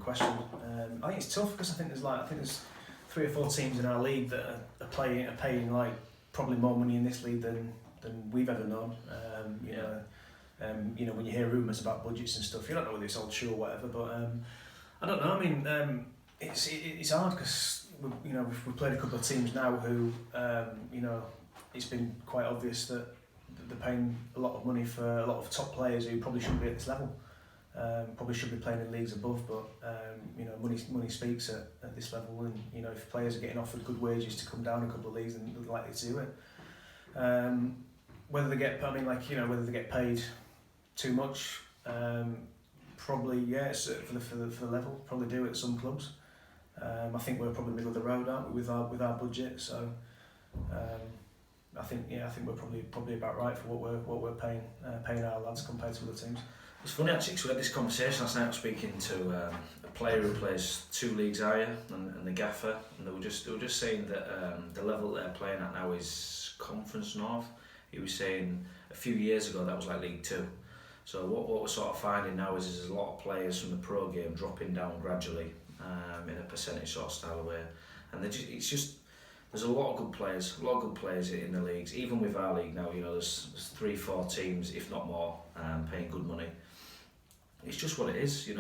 good question. I think it's tough because I think there's 3 or 4 teams in our league that are paying like probably more money in this league than we've ever known. You know, when you hear rumours about budgets and stuff, you don't know whether it's all true or whatever. But I don't know. I mean, it's hard because we've played a couple of teams now who it's been quite obvious that they're paying a lot of money for a lot of top players who probably shouldn't be at this level. Probably should be playing in leagues above, but money speaks at this level, and if players are getting offered good wages to come down a couple of leagues, then they're likely to do it. Whether they get paid too much, probably yes for the level, probably do at some clubs. I think we're probably middle of the road, aren't we, with our budget? So I think we're probably about right for what we're paying our lads compared to other teams. It's funny actually, because we had this conversation last night. I was speaking to a player who plays 2 leagues higher and the gaffer, and they were just saying that the level they're playing at now is Conference North. He was saying a few years ago that was like League 2. So what we're sort of finding now is there's a lot of players from the pro game dropping down gradually in a percentage sort of style of way, and there's a lot of good players in the leagues. Even with our league now, there's 3-4 teams, if not more, paying good money. It's just what it is, you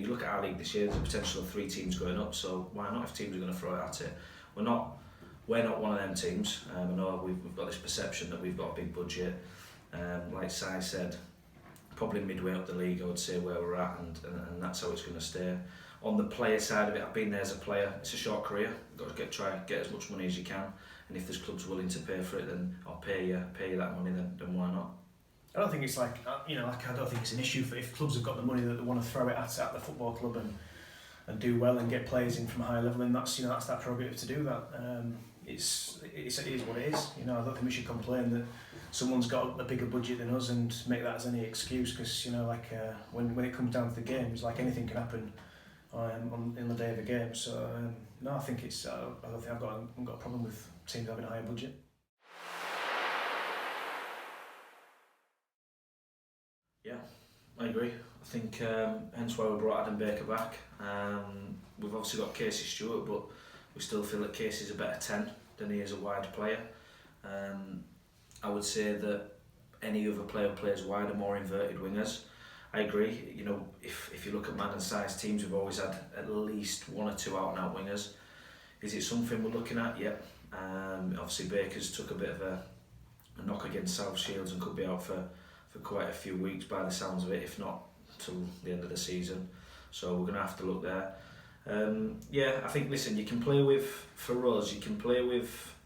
look at our league this year, there's a potential of 3 teams going up, so why not if teams are going to throw it at it? We're not one of them teams. I know we've got this perception that we've got a big budget. Like Si said, probably midway up the league I would say where we're at, and that's how it's going to stay. On the player side of it, I've been there as a player. It's a short career. You've got to try and get as much money as you can, and if there's clubs willing to pay for it, then I'll pay you that money. Then why not? I don't think it's I don't think it's an issue if clubs have got the money that they want to throw it at the football club and do well and get players in from a higher level, and that's their prerogative to do that. It is what it is. I don't think we should complain that someone's got a bigger budget than us and make that as any excuse, because when it comes down to the games, like anything can happen in the day of a game. So no, I think it's I don't think I've got a problem with teams having a higher budget. Yeah, I agree. I think hence why we brought Adam Baker back. We've obviously got Casey Stewart, but we still feel that Casey's a better 10 than he is a wide player. I would say that any other player plays wide are more inverted wingers. I agree. If you look at man and size teams, we've always had at least 1 or 2 out and out wingers. Is it something we're looking at? Yeah. Obviously Baker's took a bit of a knock against South Shields and could be out for quite a few weeks by the sounds of it, if not till the end of the season. So we're going to have to look there. I think, listen, you can play with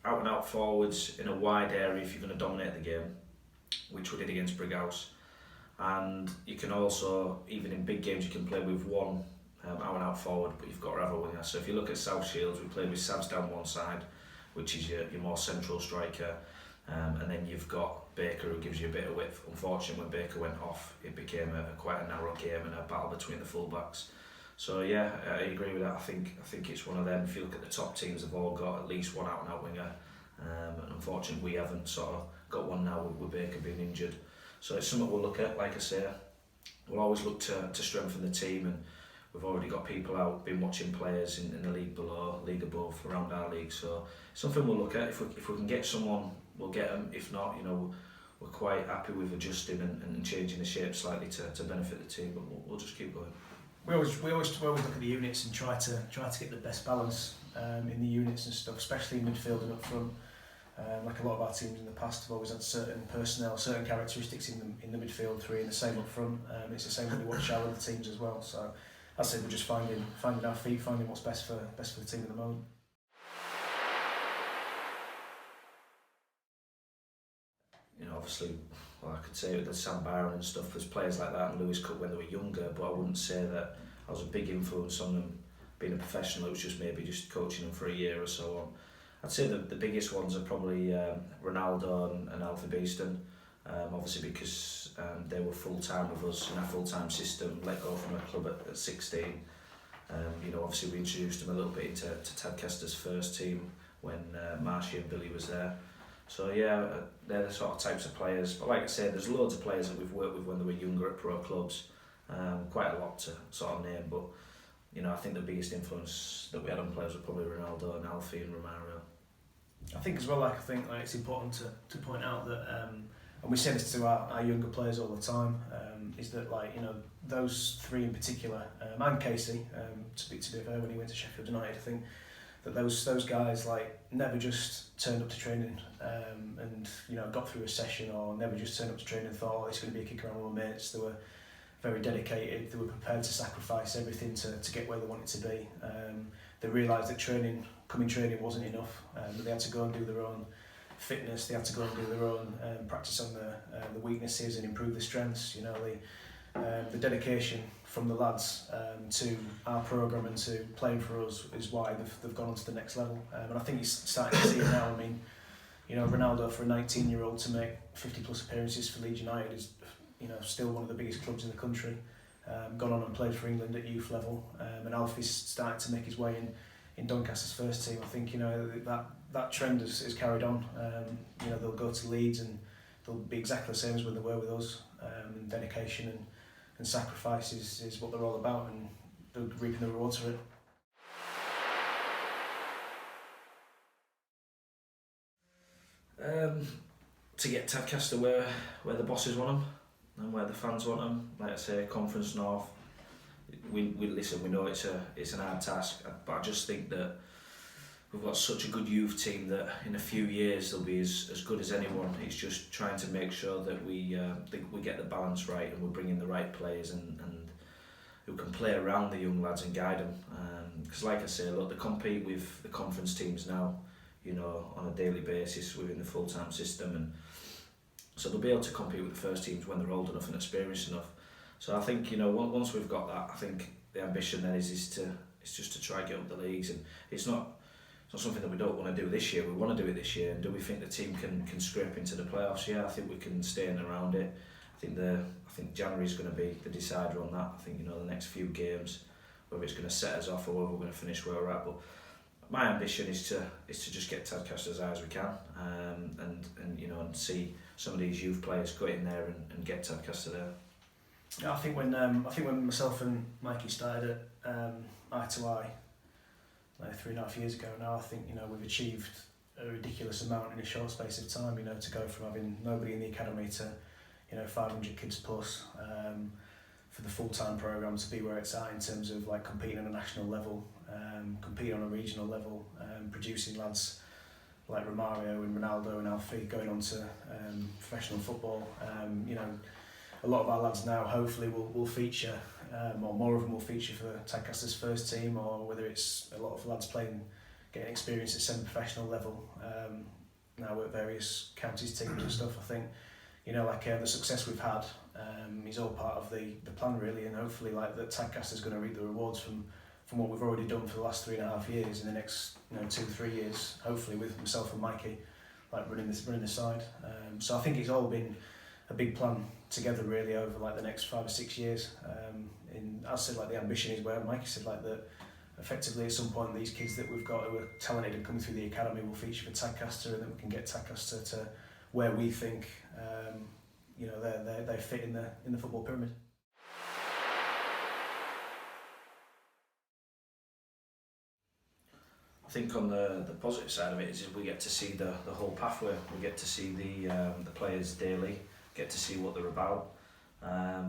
out and out forwards in a wide area if you're going to dominate the game, which we did against Brighouse. And you can also, even in big games, you can play with 1 out and out forward, but you've got to have a winger. So if you look at South Shields, we played with Savs down one side, which is your more central striker, and then you've got Baker, who gives you a bit of width. Unfortunately, when Baker went off, it became quite a narrow game and a battle between the fullbacks. So yeah, I agree with that. I think it's one of them. If you look at the top teams, they've all got at least 1 out and out winger, and unfortunately we haven't sort of got one now with Baker being injured. So it's something we'll look at. Like I say, we'll always look to strengthen the team, and we've already got people out, been watching players in the league below, league above, around our league. So something we'll look at. If we can get someone, we'll get them. If not, we're quite happy with adjusting and changing the shape slightly to benefit the team. But we'll just keep going. We always look at the units and try to get the best balance in the units and stuff, especially in midfield and up front. Like a lot of our teams in the past have always had certain personnel, certain characteristics in the midfield 3 and the same up front. It's the same when we watch our other teams as well. So I say we're just finding our feet, finding what's best for the team at the moment. Obviously, I could say that Sam Byron and stuff, there's players like that, and Lewis Cook when they were younger, but I wouldn't say that I was a big influence on them being a professional. It was just maybe just coaching them for a year or so on. I'd say the biggest ones are probably Ronaldo and Alfie Beeston, obviously because they were full-time with us in our full-time system, let go from a club at 16. Obviously we introduced them a little bit into Tadcaster's first team when Marshy and Billy was there. So yeah, they're the sort of types of players. But like I said, there's loads of players that we've worked with when they were younger at pro clubs. Quite a lot to sort of name, but I think the biggest influence that we had on players were probably Ronaldo and Alfie and Romario. I think as well, I think it's important to point out that, and we say this to our younger players all the time, is that those three in particular, and Casey, to be fair, when he went to Sheffield United, I think that those guys never just turned up to training and got through a session, or never just turned up to training and thought, it's going to be a kick around with my mates. They were very dedicated. They were prepared to sacrifice everything to get where they wanted to be. They realised that training wasn't enough. They had to go and do their own fitness. They had to go and do their own practice on the weaknesses and improve the strengths. The dedication from the lads to our programme and to playing for us is why they've gone on to the next level. And I think you're starting to see it now. I mean, Ronaldo, for a 19-year-old to make 50 plus appearances for Leeds United is still one of the biggest clubs in the country. Gone on and played for England at youth level, and Alfie's starting to make his way in Doncaster's first team. I think that trend has carried on. They'll go to Leeds and they'll be exactly the same as when they were with us. And dedication and sacrifice is what they're all about, and they're reaping the rewards for it. To get Tadcaster where the bosses want them and where the fans want them, like I say, Conference North. We know it's an hard task, but I just think that we've got such a good youth team that in a few years they'll be as good as anyone. It's just trying to make sure that we get the balance right, and we're bringing the right players and who can play around the young lads and guide them. Because like I say, look, they compete with the conference teams now, on a daily basis within the full-time system, and so they'll be able to compete with the first teams when they're old enough and experienced enough. So I think once we've got that, I think the ambition then is just to try and get up the leagues, and it's not something that we don't want to do this year. We want to do it this year, and do we think the team can scrape into the playoffs? Yeah, I think we can stay in and around it. I think January is going to be the decider on that. I think the next few games, whether it's going to set us off or whether we're going to finish where we're at. But my ambition is to just get Tadcaster as high as we can, and see some of these youth players go in there and get Tadcaster there. Yeah, I think when myself and Mikey started at Eye to Eye 3.5 years ago now, I think we've achieved a ridiculous amount in a short space of time. To go from having nobody in the academy to 500 kids plus, for the full-time programme to be where it's at in terms of competing on a national level, competing on a regional level, producing lads like Romario and Ronaldo and Alfie going on to professional football. A lot of our lads now hopefully will feature, or more of them will feature for Tadcaster's first team, or whether it's a lot of lads getting experience at semi-professional level now at various counties teams and stuff. I think the success we've had is all part of the plan really, and hopefully that Tadcaster's going to reap the rewards from what we've already done for the last 3.5 years in the next 2-3 years, hopefully with myself and Mikey running the side. So I think it's all been a big plan together really over the next 5 or 6 years. I said the ambition is where Mikey said that effectively at some point these kids that we've got who are talented and coming through the academy will feature for Tadcaster, and then we can get Tadcaster to where we think they fit in the football pyramid. I think on the positive side of it is we get to see the whole pathway. We get to see the players daily, get to see what they're about. I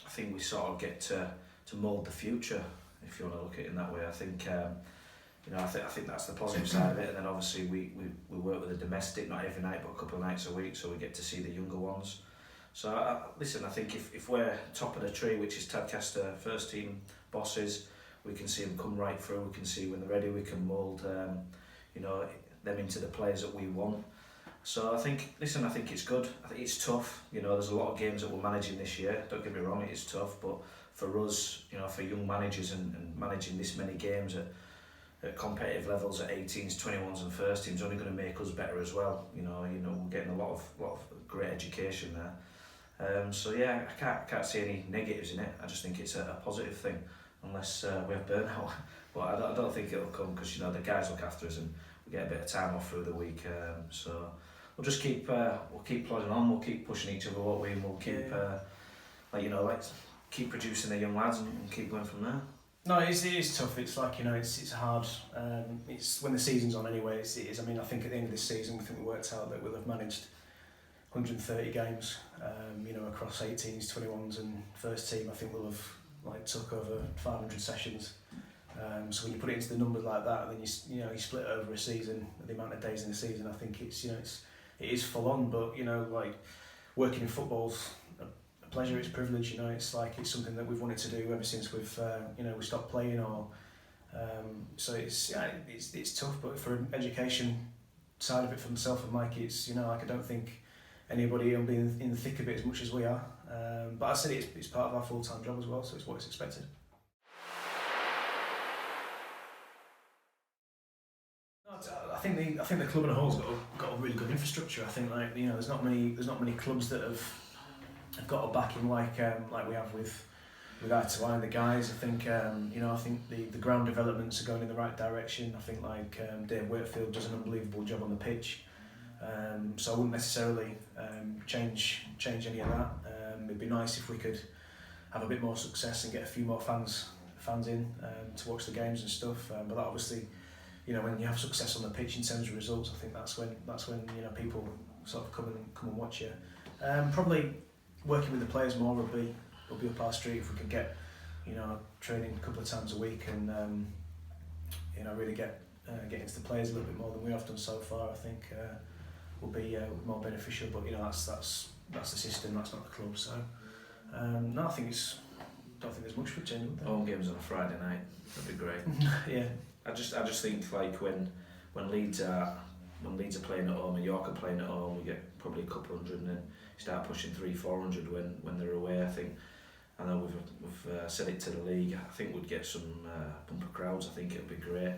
think we sort of get to mould the future, if you want to look at it in that way. I think I think that's the positive side of it. And then obviously we work with the domestic, not every night but a couple of nights a week, so we get to see the younger ones. So I think if we're top of the tree, which is Tadcaster first team bosses, we can see them come right through. We can see when they're ready. We can mould them into the players that we want. So I think it's good. I think it's tough. There's a lot of games that we're managing this year. Don't get me wrong, it is tough. But for us, for young managers and managing this many games at competitive levels at 18s, 21s, and first teams, only going to make us better as well. We're getting a lot of great education there. So yeah, I can't see any negatives in it. I just think it's a positive thing, unless we have burnout. But I don't think it'll come, because the guys look after us and we get a bit of time off through the week. So we'll just keep plodding on. We'll keep pushing each other, won't we? And we'll keep keep producing the young lads and keep going from there. No, it is tough. It's like, it's hard. It's when the season's on anyway. It is. I mean, I think at the end of this season, we think we worked out that we'll have managed 130 games, across 18s, 21s, and first team. I think we'll have took over 500 sessions. So when you put it into the numbers like that, and then you split it over a season, the amount of days in the season, I think it is full on. But working in football's a pleasure, it's a privilege. It's something that we've wanted to do ever since we stopped playing. So it's tough. But for an education side of it, for myself and Mike, it's I don't think anybody will be in the thick of it as much as we are. But I said it's part of our full-time job as well, so it's what is expected. I think the club in a whole's got a really good infrastructure. I think there's not many clubs that have got a backing like we have with Eye to Eye and the guys. I think I think the ground developments are going in the right direction. I think Dave Whitfield does an unbelievable job on the pitch. So I wouldn't necessarily change any of that. It'd be nice if we could have a bit more success and get a few more fans in to watch the games and stuff. But that obviously, when you have success on the pitch in terms of results, I think that's when people sort of come and watch you. Probably working with the players more would be up our street if we could get training a couple of times a week and really get into the players a little bit more than we have done so far. I think will be more beneficial. But that's the system. That's not the club. So no, I don't think there's much for change. Home games on a Friday night. That'd be great. Yeah. I just think when Leeds are playing at home and York are playing at home, we get probably a couple hundred, and then start pushing 300-400 when they're away. I think. I know we've said it to the league. I think we'd get some bumper crowds. I think it'd be great.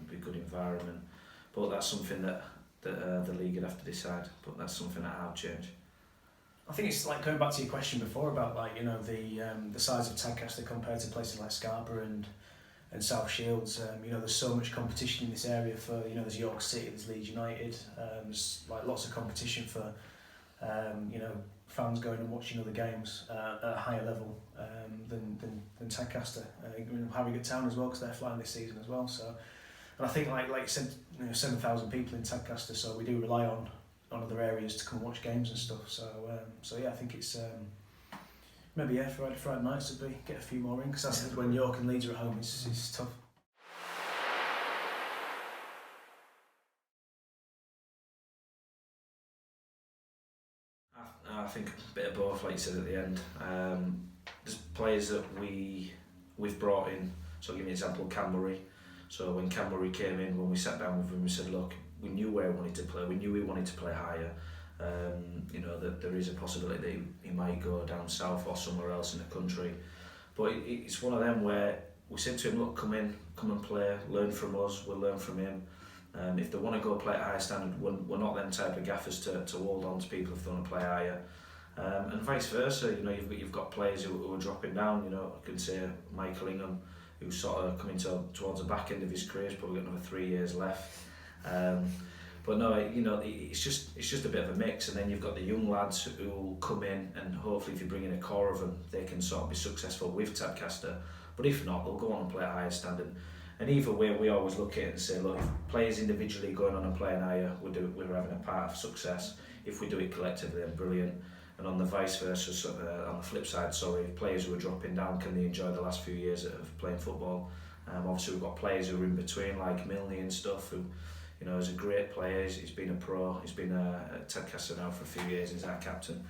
Be a good environment. But that's something that the league would have to decide. But that's something that I'll change. I think it's going back to your question before about the size of Tadcaster compared to places like Scarborough and South Shields. There's so much competition in this area for there's York City, there's Leeds United. There's lots of competition for fans going and watching other games at a higher level than Tadcaster. Harrogate Town as well, because they're flying this season as well. So, and I think like you said, 7,000 people in Tadcaster, so we do rely on other areas to come and watch games and stuff. So I think it's maybe Friday nights would be get a few more in, because that's when York and Leeds are at home. It's tough. I think a bit of both, like you said at the end. There's players that we've brought in. So I'll give you an example, Cam Murray. So when Cam Murray came in, when we sat down with him, we said, look, we knew where he wanted to play. We knew he wanted to play higher. That there is a possibility that he might go down south or somewhere else in the country. But it's one of them where we said to him, look, come and play, learn from us, we'll learn from him. If they want to go play at a higher standard, we're not them type of gaffers to hold on to people if they want to play higher. And vice versa, you've got players who are dropping down. I can say Michael Ingham, who's sort of coming towards the back end of his career, he's probably got another 3 years left. But no, it's just a bit of a mix, and then you've got the young lads who will come in, and hopefully if you bring in a core of them, they can sort of be successful with Tadcaster. But if not, they'll go on and play at a higher standard. And either way, we always look at it and say, look, if players individually going on and playing higher, we're having a part of success. If we do it collectively, then brilliant. And on the vice versa, on the flip side, if players who are dropping down, can they enjoy the last few years of playing football? Obviously, we've got players who are in between, like Milne and stuff, who, is a great player. He's been a pro. He's been a Tadcaster now for a few years. He's our captain.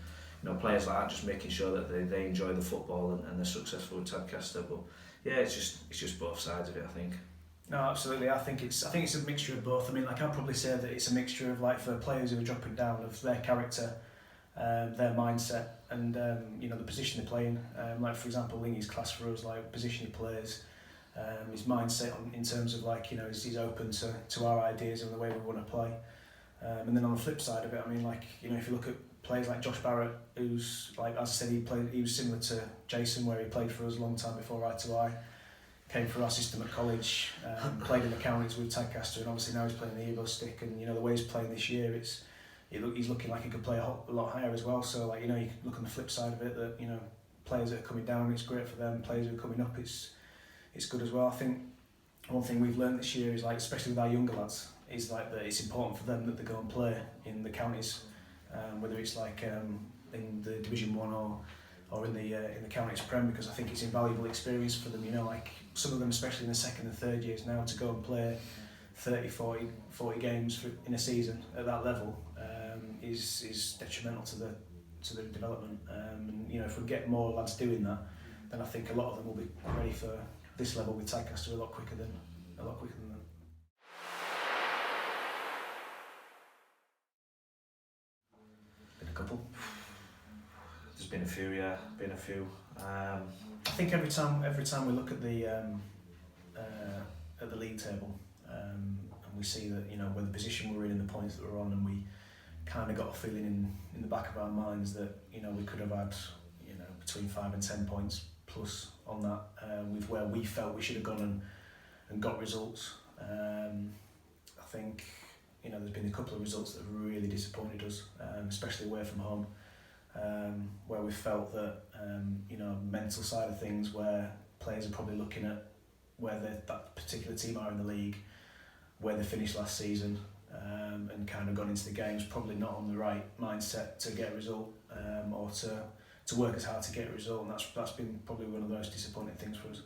Players like that, just making sure that they enjoy the football and they're successful with Tadcaster. But yeah, it's just both sides of it, I think. No, absolutely. I think it's a mixture of both. I mean, I'd probably say that it's a mixture of for players who are dropping down, of their character, their mindset, and the position they're playing. For example, Lingy's class for us, position he plays, his mindset in terms of he's open to our ideas and the way we want to play. And then on the flip side of it, if you look at players like Josh Barrett, who's as I said, he was similar to Jason, where he played for us a long time before Eye to Eye. Came through our system at college, played in the counties with Tadcaster, and obviously now he's playing the Evo stick. And the way he's playing this year, he's looking like he could play a lot higher as well. So you look on the flip side of it, that players that are coming down, it's great for them. Players who are coming up, it's it's good as well. I think one thing we've learned this year is like, especially with our younger lads, is like that it's important for them that they go and play in the counties, whether it's like in the Division 1 or in the counties Prem, because I think it's invaluable experience for them. You know, like some of them, especially in the second and third years now, to go and play 30, 40 games in a season at that level is detrimental to the development. And you know, if we get more lads doing that, then I think a lot of them will be ready for this level with Tadcaster a lot quicker than that. Been a couple. There's been a few, yeah. I think every time we look at the league table, and we see that, you know, where the position we're in and the points that we're on, and we kind of got a feeling in the back of our minds that, you know, we could have had, you know, between 5 and 10 points plus on that, with where we felt we should have gone and got results. I think, you know, there's been a couple of results that have really disappointed us, especially away from home, where we felt that, you know, mental side of things, where players are probably looking at where that particular team are in the league, where they finished last season, and kind of gone into the games probably not on the right mindset to get a result, or to work as hard to get a result, and that's been probably one of the most disappointing things for us.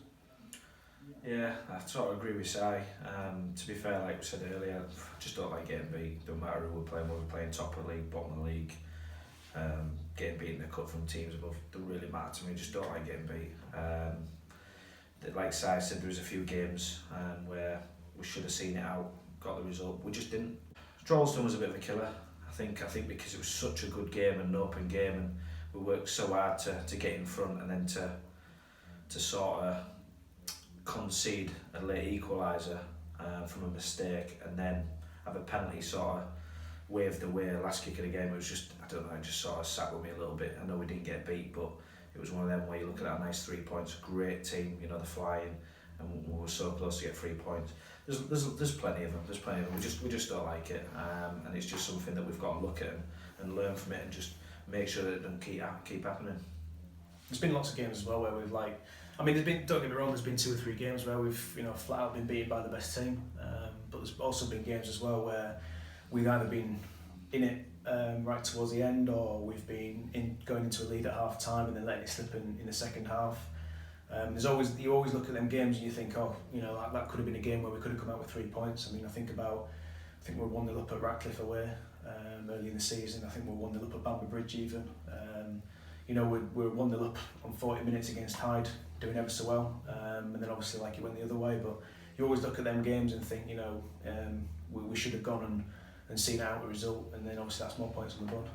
Yeah, I sort of agree with Si. To be fair, like we said earlier, I just don't like getting beat. Don't matter who we're playing, whether we're playing top of the league, bottom of the league. Getting beat in the cup from teams above don't really matter to me. Just don't like getting beat. Like Si said, there was a few games where we should have seen it out, got the result. We just didn't. Droylsden was a bit of a killer. I think because it was such a good game and an open game, and we worked so hard to get in front, and then to sort of concede a late equaliser from a mistake, and then have a penalty sort of waved away last kick of the game. It was just, I don't know, it just sort of sat with me a little bit. I know we didn't get beat, but it was one of them where you look at that nice 3 points, great team, you know, they're flying, and we were so close to get 3 points. There's plenty of them. We just don't like it, and it's just something that we've got to look at and learn from it, and just make sure that it doesn't keep happening. There's been lots of games as well where we've like, I mean, don't get me wrong, there's been 2 or 3 games where we've, you know, flat out been beaten by the best team, but there's also been games as well where we've either been in it right towards the end, or we've been going into a lead at half time and then letting it slip in the second half. You always look at them games and you think, oh, you know, that could have been a game where we could have come out with 3 points. I mean, I think we're 1-0 up at Ratcliffe away early in the season. I think we're 1-0 up at Bamber Bridge even. You know, we're 1-0 up on 40 minutes against Hyde, doing ever so well, and then obviously like it went the other way. But you always look at them games and think, you know, we should have gone and seen out a result, and then obviously that's more points on the board.